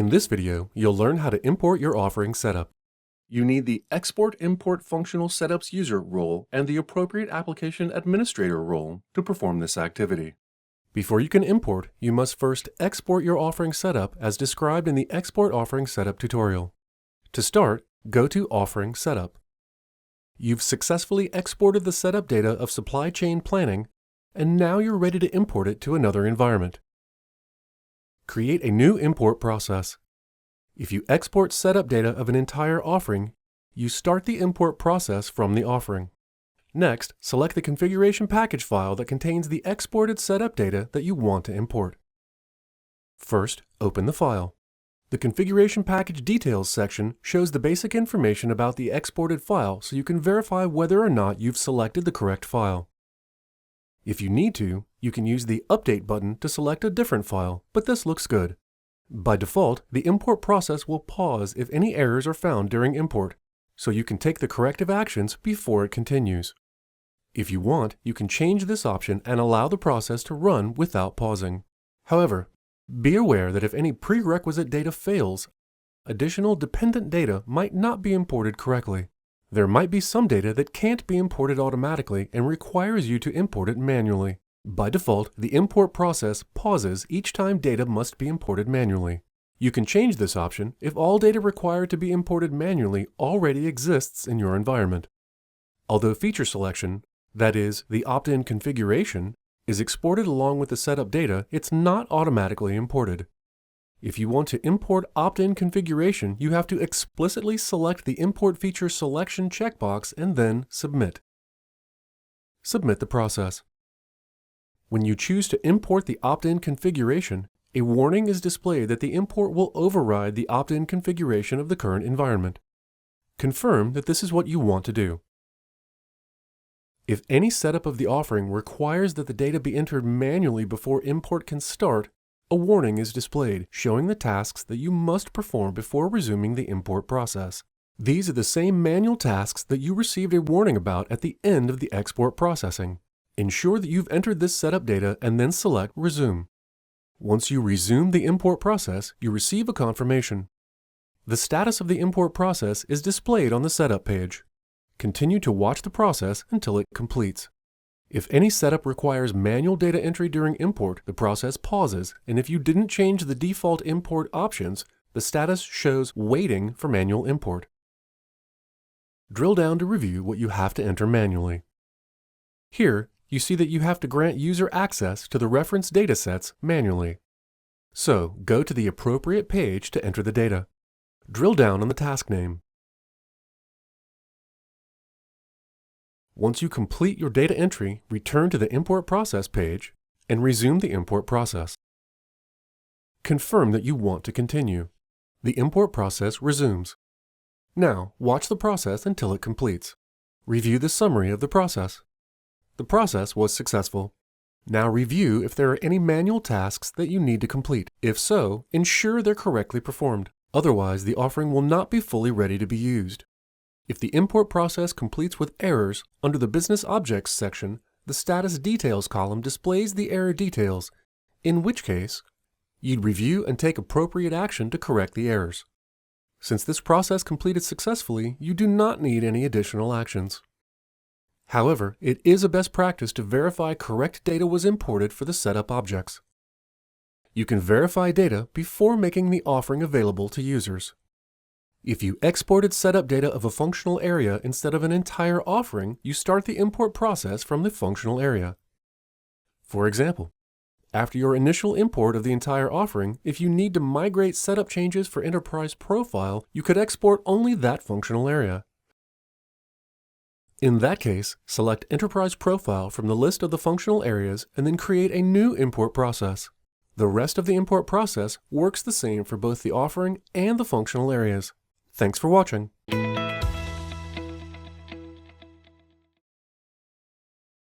In this video, you'll learn how to import your offering setup. You need the Export-Import Functional Setups User role and the appropriate Application Administrator role to perform this activity. Before you can import, you must first export your offering setup as described in the Export Offering Setup tutorial. To start, go to Offering Setup. You've successfully exported the setup data of supply chain planning, and now you're ready to import it to another environment. Create a new import process. If you export setup data of an entire offering, you start the import process from the offering. Next, select the configuration package file that contains the exported setup data that you want to import. First, open the file. The Configuration Package Details section shows the basic information about the exported file so you can verify whether or not you've selected the correct file. If you need to, you can use the Update button to select a different file, but this looks good. By default, the import process will pause if any errors are found during import, so you can take the corrective actions before it continues. If you want, you can change this option and allow the process to run without pausing. However, be aware that if any prerequisite data fails, additional dependent data might not be imported correctly. There might be some data that can't be imported automatically and requires you to import it manually. By default, the import process pauses each time data must be imported manually. You can change this option if all data required to be imported manually already exists in your environment. Although feature selection, that is, the opt-in configuration, is exported along with the setup data, it's not automatically imported. If you want to import opt-in configuration, you have to explicitly select the Import Feature Selection checkbox and then Submit. Submit the process. When you choose to import the opt-in configuration, a warning is displayed that the import will override the opt-in configuration of the current environment. Confirm that this is what you want to do. If any setup of the offering requires that the data be entered manually before import can start, a warning is displayed showing the tasks that you must perform before resuming the import process. These are the same manual tasks that you received a warning about at the end of the export processing. Ensure that you've entered this setup data and then select Resume. Once you resume the import process, you receive a confirmation. The status of the import process is displayed on the setup page. Continue to watch the process until it completes. If any setup requires manual data entry during import, the process pauses, and if you didn't change the default import options, the status shows Waiting for manual import. Drill down to review what you have to enter manually. Here, you see that you have to grant user access to the reference datasets manually. So, go to the appropriate page to enter the data. Drill down on the task name. Once you complete your data entry, return to the Import Process page and resume the import process. Confirm that you want to continue. The import process resumes. Now, watch the process until it completes. Review the summary of the process. The process was successful. Now review if there are any manual tasks that you need to complete. If so, ensure they're correctly performed. Otherwise, the offering will not be fully ready to be used. If the import process completes with errors, under the Business Objects section, the Status Details column displays the error details, in which case, you'd review and take appropriate action to correct the errors. Since this process completed successfully, you do not need any additional actions. However, it is a best practice to verify correct data was imported for the setup objects. You can verify data before making the offering available to users. If you exported setup data of a functional area instead of an entire offering, you start the import process from the functional area. For example, after your initial import of the entire offering, if you need to migrate setup changes for Enterprise Profile, you could export only that functional area. In that case, select Enterprise Profile from the list of the functional areas and then create a new import process. The rest of the import process works the same for both the offering and the functional areas. Thanks for watching.